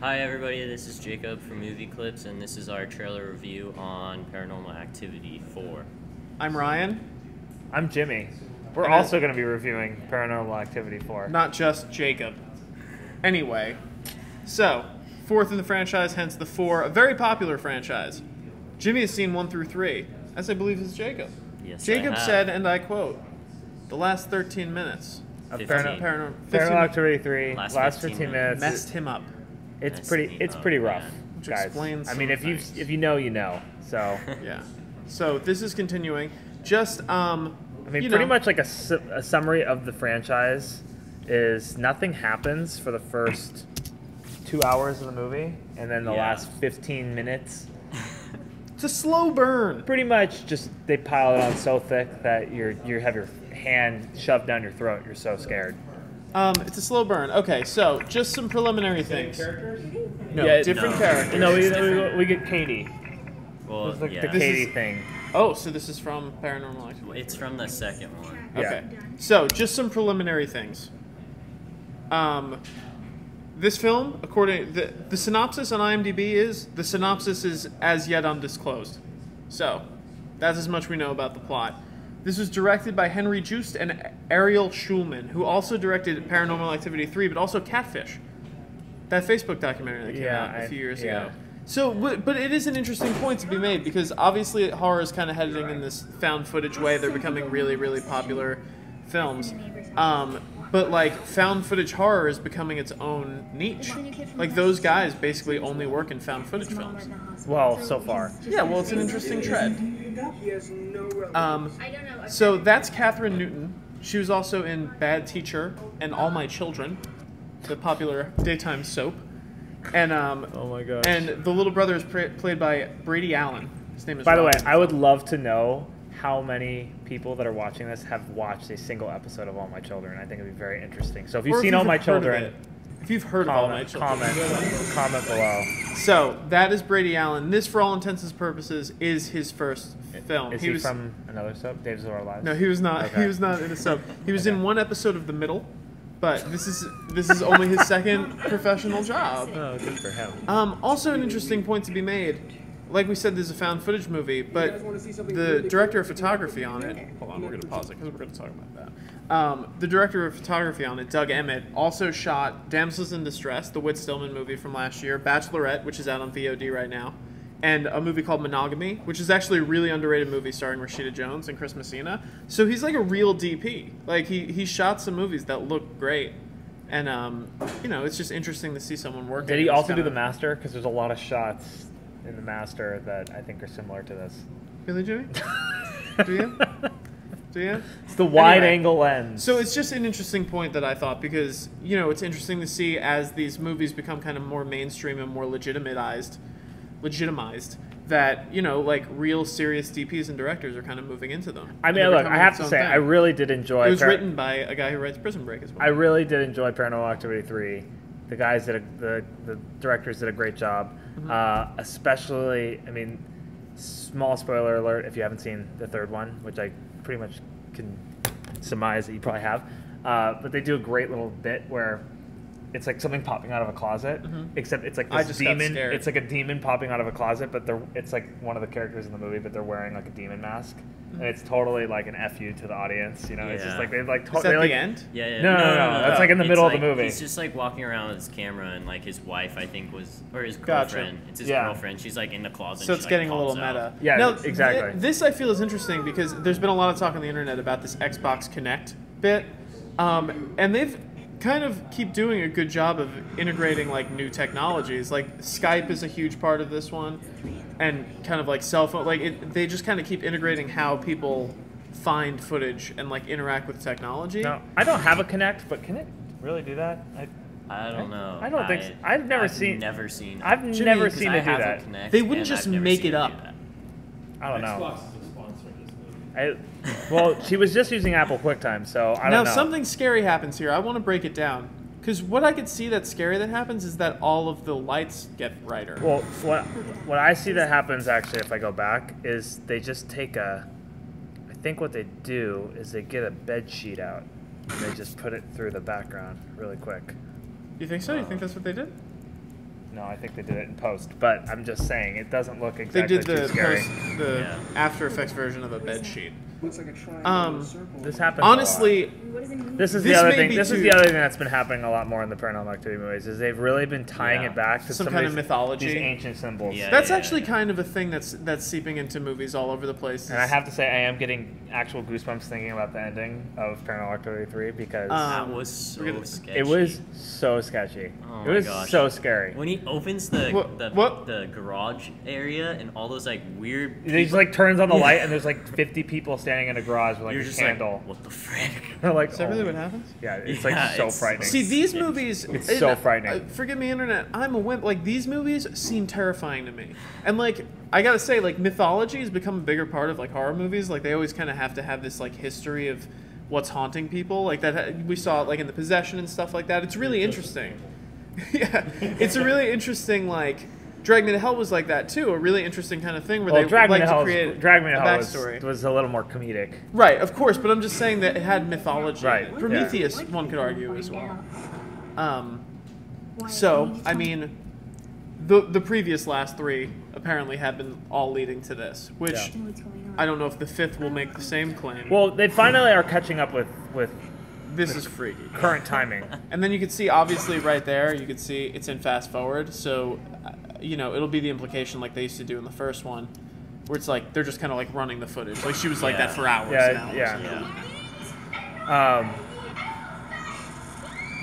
Hi everybody, this is Jacob from Movie Clips, and this is our trailer review on Paranormal Activity 4. I'm Ryan. I'm Jimmy. We're also going to be reviewing Paranormal Activity 4. Not just Jacob. Anyway, so, fourth in the franchise, hence the 4, a very popular franchise. Jimmy has seen 1 through 3, as I believe is Jacob. Yes, Jacob I have. said, and I quote, the last 13 minutes Of 15. Paranormal Activity 3, last 15 minutes. messed him up. It's Messed pretty up, rough, yeah. Which guys. explains I mean, some if you things. if you know, you know. So, Yeah. So, this is continuing. Just, I mean, you pretty know, much like a summary of the franchise is nothing happens for the first 2 hours of the movie, and then the last 15 minutes. It's a slow burn. Pretty much just they pile it on so thick that you have your hand shoved down your throat. You're so scared. It's a slow burn. Okay, so just some preliminary things. No, Yeah, different no. characters. No, we get Katie. Well, It's like yeah. the Katie is- thing. Oh, so this is from Paranormal Activity. It's from the second one. Yeah. Okay. So, just some preliminary things. This film, according the synopsis on IMDb is the synopsis is as yet undisclosed. So, that's as much we know about the plot. This was directed by Henry Joost and Ariel Schulman, who also directed Paranormal Activity 3, but also Catfish, that Facebook documentary that came out a few years ago. So, but it is an interesting point to be made because obviously horror is kind of heading in this found footage way. They're becoming really, really popular films. But like found footage horror is becoming its own niche. Like those guys basically only work in found footage films. Well, so far. Yeah, well, it's an interesting trend. So that's Catherine Newton. She was also in Bad Teacher and All My Children, the popular daytime soap. And Oh my gosh. and the little brother is played by Brady Allen. His name is. By the way, Robin. I would love to know how many people that are watching this have watched a single episode of All My Children. I think it'd be very interesting. So if you've Or seen All My heard of Children, it. If you've heard of All My Children, comment below. So that is Brady Allen. This, for all intents and purposes, is his first film. Is he from another soap, Days of Our Lives? No, he was not. Okay. He was not in a soap. He was in one episode of The Middle, but this is only his second professional job. Oh, good for him. Also, an interesting point to be made. Like we said, this is a found footage movie, but the director of photography on it. Hold on, we're going to pause it because we're going to talk about that. The director of photography on it, Doug Emmett, also shot Damsels in Distress, the Whit Stillman movie from last year, Bachelorette, which is out on VOD right now, and a movie called Monogamy, which is actually a really underrated movie starring Rashida Jones and Chris Messina. So he's like a real DP. Like he shot some movies that look great. And, you know, it's just interesting to see someone working. Did he in this also do kinda- The Master? Because there's a lot of shots in The Master that I think are similar to this. Really, Jimmy? Do you? Do you? It's the wide Anyway, angle lens. So it's just an interesting point that I thought because, you know, it's interesting to see as these movies become kind of more mainstream and more legitimized, that, you know, like real serious DPs and directors are kind of moving into them. I And mean, they're look, I becoming have its to own say, thing. I really did enjoy It was written by a guy who writes Prison Break as well. I really did enjoy Paranormal Activity 3. The guys the directors did a great job. Especially, I mean, small spoiler alert if you haven't seen the third one, which I pretty much can surmise that you probably have. But they do a great little bit where it's like something popping out of a closet, except it's like I this just got demon. scared. It's like a demon popping out of a closet, but it's like one of the characters in the movie, but they're wearing like a demon mask. And it's totally like an FU to the audience, you know. It's just Yeah. like they like Is they that like, the end? Yeah. No. That's like in the It's middle of the like- movie. He's just like walking around with his camera, and like his wife, I think, or his Gotcha. girlfriend. It's his Yeah. girlfriend. She's like in the closet. So and it's she, getting like, a little pops out. meta. Yeah, Now, exactly. This I feel is interesting because there's been a lot of talk on the internet about this Xbox Connect bit, and they've kind of keep doing a good job of integrating like new technologies. Like Skype is a huge part of this one, and kind of like cell phone. Like they just kind of keep integrating how people find footage and like interact with technology. No, I don't have a Kinect, but can it really do that? I don't know. I don't think so. I've never seen it do Jimmy, that. They wouldn't just make it up. I don't know. Xbox is a sponsor of this movie. Well, she was just using Apple QuickTime, so I Now don't know. something scary happens here. I want to break it down because what I could see that's scary that happens is that all of the lights get brighter. Well, what I see that happens actually, if I go back, is they just take I think what they do is they get a bed sheet out and they just put it through the background really quick. You think so? You think that's what they did? No, I think they did it in post. But I'm just saying, it doesn't look They exactly did too the scary. Yeah. After Effects version of a bed sheet. Looks like a triangle. This happens. Honestly, What does it mean? this is This the other may thing. be This is too- the other thing that's been happening a lot more in the Paranormal Activity movies. Is they've really been tying Yeah. it back to Some some kind of of these- mythology. these ancient symbols. Yeah. that's actually kind of a thing that's seeping into movies all over the place. And I have to say, I am getting actual goosebumps thinking about the ending of Paranormal Activity 3 because That was so we're gonna- sketchy. it was so sketchy. Oh It my was gosh. so scary. When he opens the What? the garage area and all those like weird. He just like turns on the light and there's like 50 people standing in a garage with like You're a just candle. like, what the frick? They're like, Is that really oh. what happens? Yeah, it's Yeah, like so it's- frightening. See, these movies. It's so frightening. Forgive me, internet. I'm a wimp. Like, these movies seem terrifying to me. And, like, I gotta say, like, mythology has become a bigger part of, like, horror movies. Like, they always kind of have to have this, like, history of what's haunting people. Like, that we saw it, like, in The Possession and stuff like that. It's really interesting. Yeah. It's a really interesting, like. Drag Me to Hell was like that, too. A really interesting kind of thing where well, they Drag Me like to to Hell, create Drag Me to a Hell backstory. was a little more comedic. Right, of course, but I'm just saying that it had mythology. Right, in it. yeah. Prometheus, one could argue as well. So, I mean, the previous last three apparently have been all leading to this, which Yeah. What's going on? I don't know if the fifth will make the same claim. Well, they finally are catching up with this is freaky. current timing. And then you can see, obviously, right there, you can see it's in fast forward. So, you know, it'll be the implication like they used to do in the first one, where it's like they're just kind of like running the footage. Like she was like Yeah. that for hours. Yeah, and hours. yeah. Yeah.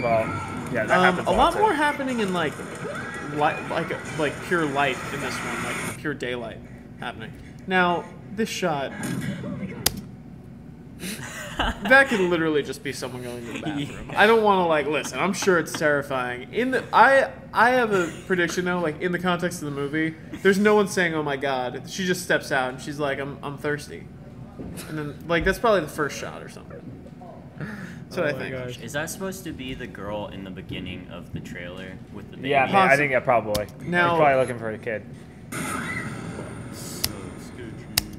Well, yeah, that happens A lot too. more happening in like pure light in this one, like pure daylight happening. Now this shot, that could literally just be someone going to the bathroom. I don't want to like listen. I'm sure it's terrifying. I have a prediction though. Like in the context of the movie, there's no one saying, "Oh my God." She just steps out and she's like, "I'm thirsty," and then like that's probably the first shot or something. That's what I think. Is that supposed to be the girl in the beginning of the trailer with the baby? Yeah, I think yeah, probably. Now- He's probably looking for a kid.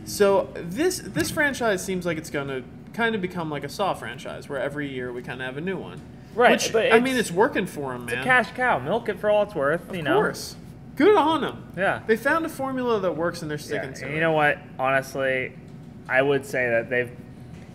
So this franchise seems like it's gonna kind of become like a Saw franchise, where every year we kind of have a new one. Right, Which but I mean, it's working for them, It's man. a cash cow. Milk it for all it's worth. Of course. Good on them. Yeah. They found a formula that works, and they're sticking Yeah, to and it. you know what? Honestly, I would say that they've.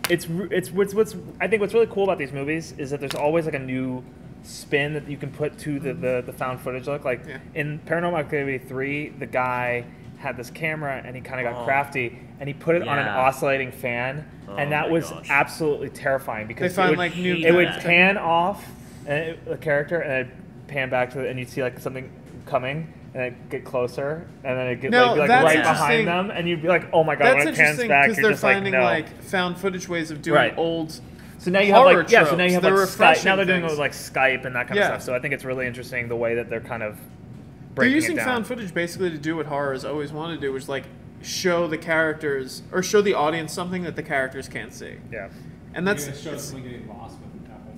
It's what's I think what's really cool about these movies is that there's always like a new spin that you can put to the found footage look. Like Yeah. in Paranormal Activity 3, the guy had this camera and he kind of got Oh. crafty and he put it on an Yeah. oscillating fan, Oh and that my was gosh. absolutely terrifying because They find, it would, like, new it would that. pan off the character and then pan back to and you'd see like something coming. And it'd get closer, and then it'd get No, like, be, like that's right interesting. behind them, and you'd be like, "Oh my god!" That's when it pans interesting back, because you're they're just finding like, "No." found footage ways of doing Right. old. So now you have horror like yeah. So now you have tropes. like They're Skype. Now refreshing they're doing it things. with like Skype and that kind Yeah. of stuff. So I think it's really interesting the way that they're kind of They're breaking using it down. found footage basically to do what horror has always wanted to do, which is like show the characters or show the audience something that the characters can't see. Yeah. And that's You're gonna show someone getting lost with Apple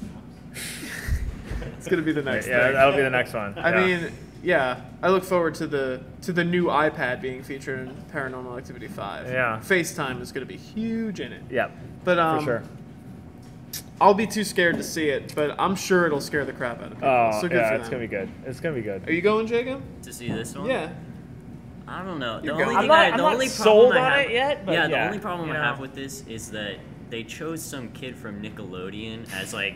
Maps. it's gonna be the next Yeah, thing. that'll be the next one. I Yeah. mean, yeah, I look forward to the new iPad being featured in Paranormal Activity 5. Yeah. FaceTime is going to be huge in it. yeah, But for sure. I'll be too scared to see it, but I'm sure it'll scare the crap out of people. Oh, so good yeah, for it's them. gonna be good. It's gonna be good. Are you going, Jacob? To see this one? Yeah. I don't know. The You're only going. thing I'm not- I, I'm the not only sold problem I on have, it yet, but yeah, the yeah, only problem you I know. have with this is that they chose some kid from Nickelodeon as like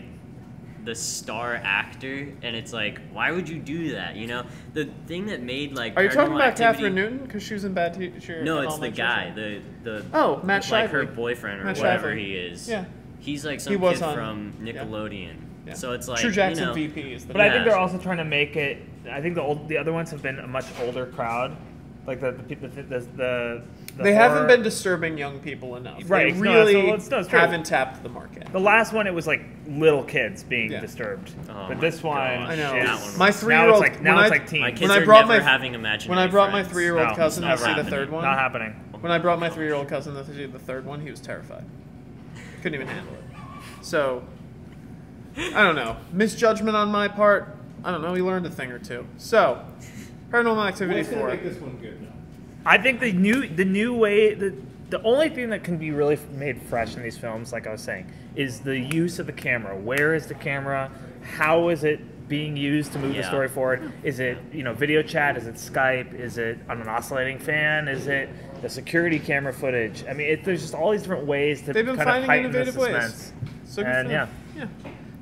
the star actor, and it's like, why would you do that? You know, the thing that made like Are you talking Paranormal about Activity- Catherine Newton? Because she was in Bad Teacher. No, and it's All the My guy, Children. the Oh, Matt like her Shively. boyfriend or Matt whatever Shively. he is. Yeah. He's like He some was kid on- from yeah. Nickelodeon. Yeah. So it's like True Jackson you know, VP is the But I think Yeah. they're also trying to make it. I think the other ones have been a much older crowd, like the people the They horror- haven't been disturbing young people enough. Right, They no, really it's true. haven't tapped the market. The last one, it was like little kids being Yeah. disturbed, Oh but my this one, gosh. I know. is- That one My was- 3-year-old. now when it's I- like teen. My kids When I are brought never my- having imaginary When I brought my friends. 3-year-old No, cousin to it's see not the third happening. one, Not happening. when I brought my 3-year-old cousin to see the third one, he was terrified. Couldn't even handle it. So, I don't know. Misjudgment on my part. I don't know. He learned a thing or two. So, Paranormal Activity What's gonna 4. make this one good though? I think the new way the only thing that can be really made fresh in these films, like I was saying, is the use of the camera. Where is the camera? How is it being used to move the Yeah. story forward? Is it video chat? Is it Skype? Is it on an oscillating fan? Is it the security camera footage? I mean, there's just all these different ways to They've been kind of finding heighten the innovative ways. suspense. So good And for them. Yeah.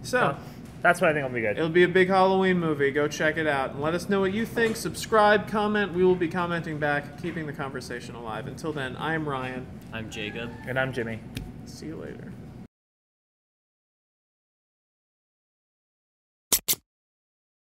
So. That's what I think will be good. It'll be a big Halloween movie. Go check it out. And let us know what you think. Subscribe, comment. We will be commenting back, keeping the conversation alive. Until then, I am Ryan. I'm Jacob. And I'm Jimmy. See you later.